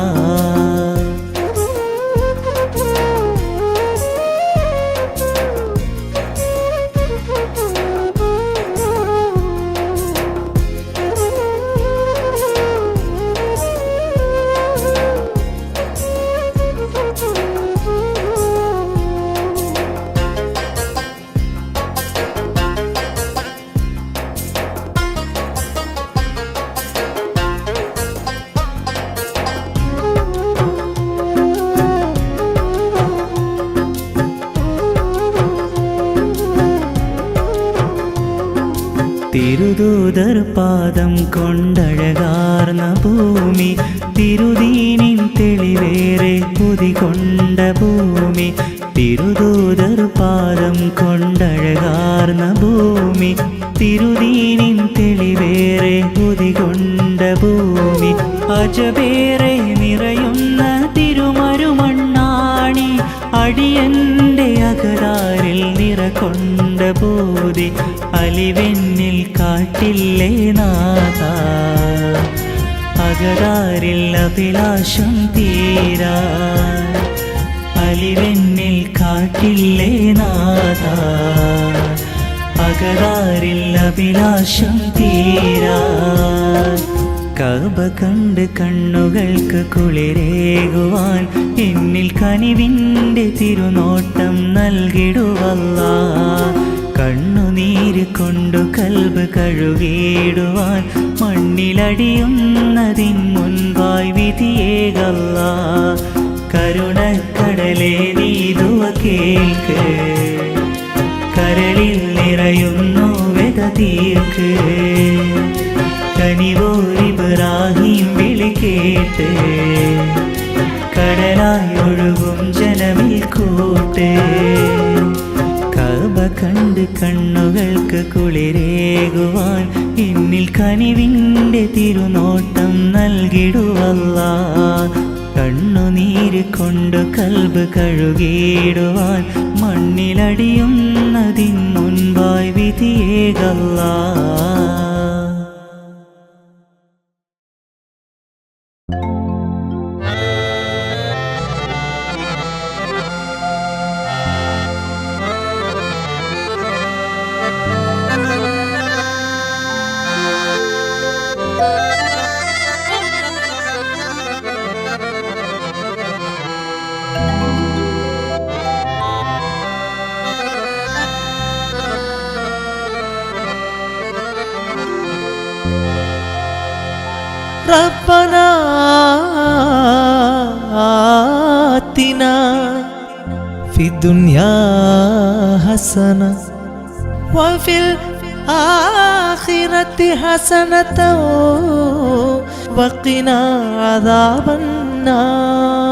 തിരുദൂതർ പാദം കൊണ്ടഴകാർന്ന ഭൂമി, തിരുദീനിൻ തെളിവേറെ കുതികൊണ്ട ഭൂമി. തിരുദൂതർ പാദം കൊണ്ടഴകാർന്ന ഭൂമി, തിരുദീനിൻ തെളിവേറെ കുതികൊണ്ട ഭൂമി. അജബേറെ നിറയുന്ന തിരുമരുമണ്ണാണി, അടിയന്റെ അകതാരിൽ നിറകൊണ്ട ബോധി. അലിവെന്നിൽ കാട്ടില്ലേ നാഥ, അകതാരിൽ അഭിലാഷം തീരാ. അലിവെന്നിൽ കാട്ടില്ലേ നാഥ, അകതാരിൽ അഭിലാഷം തീരാ. കഅബ കണ്ട് കണ്ണുകൾക്ക് കുളിരേകുവാൻ എന്നിൽ കനിവിൻ്റെ തിരുനോട്ടം നൽകിടുവല്ലാ. കണ്ണുനീര് കൊണ്ടു കൽബ് കഴുകിയിടുവാൻ മണ്ണിലടിയുന്നതിൻ മുൻപായി വിധിയേകല്ലാ. കരുണക്കടലേ നീ ദുആ കേൾക്ക്, കരളിൽ നിറയുന്നു വ്യഥ തീർക്ക്. കനിവോരിബ്രാഹിം വിളി കേട്ട് കടലായി ഒഴുകും ജനമിൽ കൂട്ട്. കഅബ കണ്ട് കണ്ണുകൾക്ക് കുളിരേകുവാൻ എന്നിൽ കനിവിൻ്റെ തിരുനോട്ടം നൽകിടുവല്ലാ. കണ്ണുനീര് കൊണ്ടു കൽബ് കഴുകിയിടുവാൻ മണ്ണിലടിയുന്നതിൻ മുൻപായി വിധിയേകല്ലാ. ربنا آتنا في الدنيا حسنة وفي الآخرة حسنة وقنا عذاب النار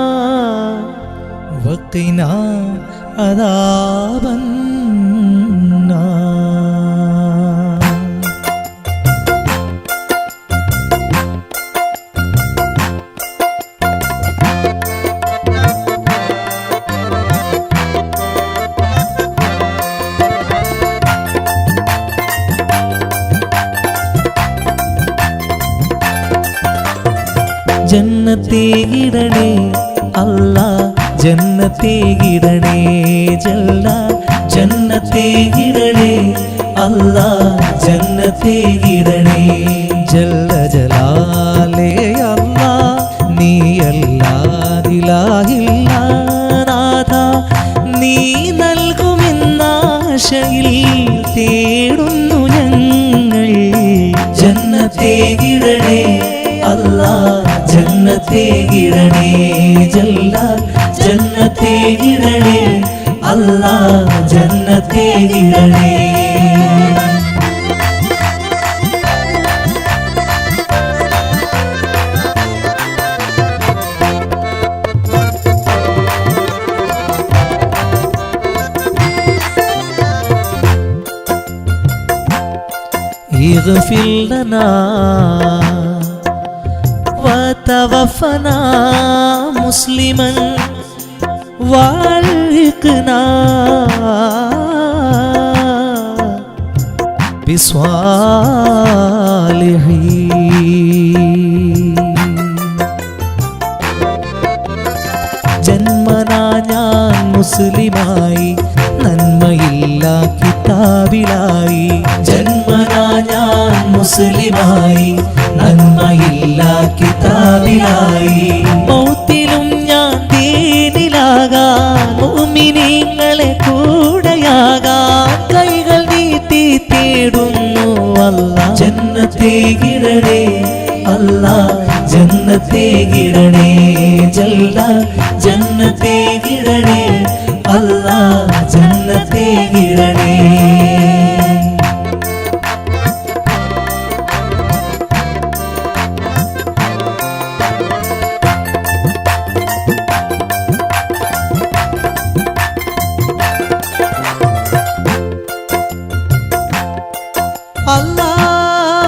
وقنا عذاب النار. ജന്നത്തെ ഇടണേ അല്ലാ ജന്നത്തെ ഇടണേ ജല്ല ജന്നത്തെ ഇടണേ അല്ലാ ജന്നത്തെ ഇടണേ ജല്ല ജലാലേ അല്ലാ നീയല്ലാതിലാഹില്ല നാഥ നീ നൽകുമെന്നാശയിൽ തേടുന്നു ഞങ്ങൾ ജന്നത്തെ ഇടണേ അല്ലാ ജന്നത്തെ ഇടണേ ജല്ല ജന്നത്തെ ഇടണേ അല്ലാ ജന്നത്തെ ഇടണേ. اغفر لنا وتوفنا مسلما والحقنا بالصالحين. ജന്മനാ ഞാൻ മുസ്ലിമായി നന്മയില്ല കിതാബിലായി ജന്മനാ ഞാൻ മുസ്ലിമായി നന്മയില്ല കിതാബിലായി മൗത്തിലും ഞാൻ ദീനിലാകാൻ മുഅ്മിനീങ്ങളെ കൂടെയാകാൻ കൈകൾ നീട്ടി തേടുന്നു അല്ലാ ജന്നത്തെ ഇടണേ അല്ലാ ജന്നത്തെ ഇടണേ ജല്ല ജന്നത്തെ ഇടണേ അല്ലാ ജന്നത്തെ ഇടണേ.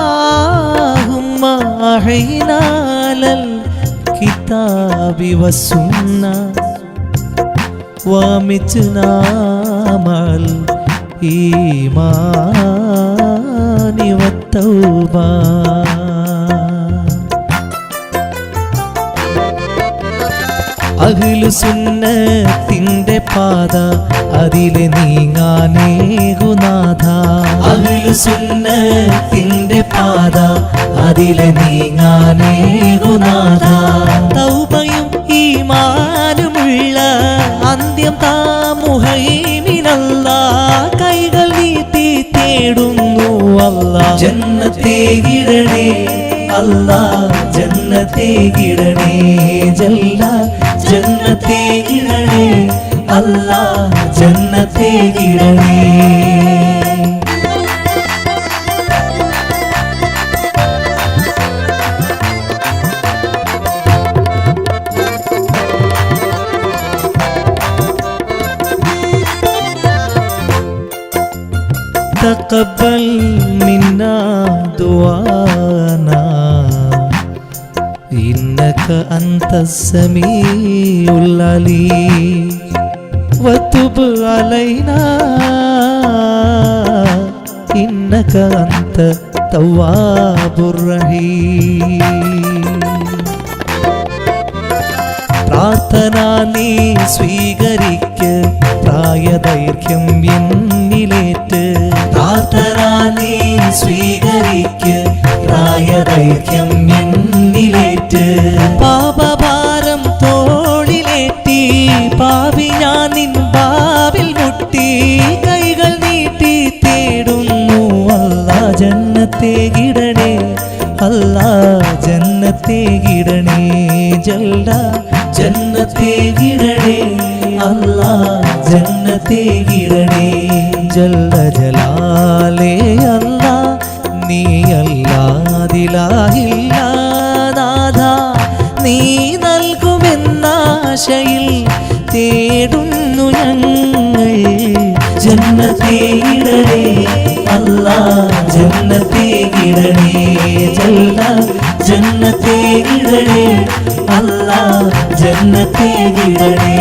اللهم أحينا على الكتاب والسنة وامتنا مع الإيمان والتوبة. അഹ്ലു സുന്നത്തിന്റെ പാത അതിലെ നീങ്ങാനേകുനാഥ അഹ്ലു സുന്നത്തിന്റെ പാത അതിലെ നീങ്ങാനേകുനാഥ തൗബയും ഈമാനുമുള്ള അന്ത്യം താമുഹൈമിനല്ലാ കൈകൾ നീട്ടി തേടുന്നു അല്ലാ ജന്നത്തെ ഇടണേ അല്ലാ ജന്നത്തെ ഇടണേ ജല്ല ജന്നത്തെ ഇടണേ അല്ലാ ജന്നത്തെ ഇടണേ. تقبل منا دعانا إنك أنت السميع العليم وتب علينا إنك أنت التواب الرحيم. പ്രാർത്ഥന നീ സ്വീകരിക്ക് പ്രായദൈർഘ്യം എന്നിലേറ്റ് പ്രാർത്ഥന നീ സ്വീകരിക്ക് പ്രായദൈർഘ്യം എന്നിലേറ്റ് പാപഭാരം തോളിലേറ്റി പാപി ഞാൻ നിൻ ബാവിൽ മുട്ടി കൈകൾ നീട്ടി തേടുന്നു അല്ലാ ജന്നത്തെ ഇടണേ അല്ലാ ജന്നത്തെ ജന്നത്തേകിടണേ ജല്ല ജന്നത്തേകിടണേ അല്ലാ ജന്നത്തേകിടണേ ജല്ല ജലാലേ അല്ലാ നീ അല്ലാതിലാഹില്ല നാഥ നീ നൽകുമെന്നാശയിൽ തേടുന്നു ഞങ്ങൾ ജന്നത്തേകിടണേ അല്ലാ ജന്നത്തേകിടണേ ജല്ല ജന്നത്തേകിടണേ അല്ലാ ജന്നത്തേകിടണേ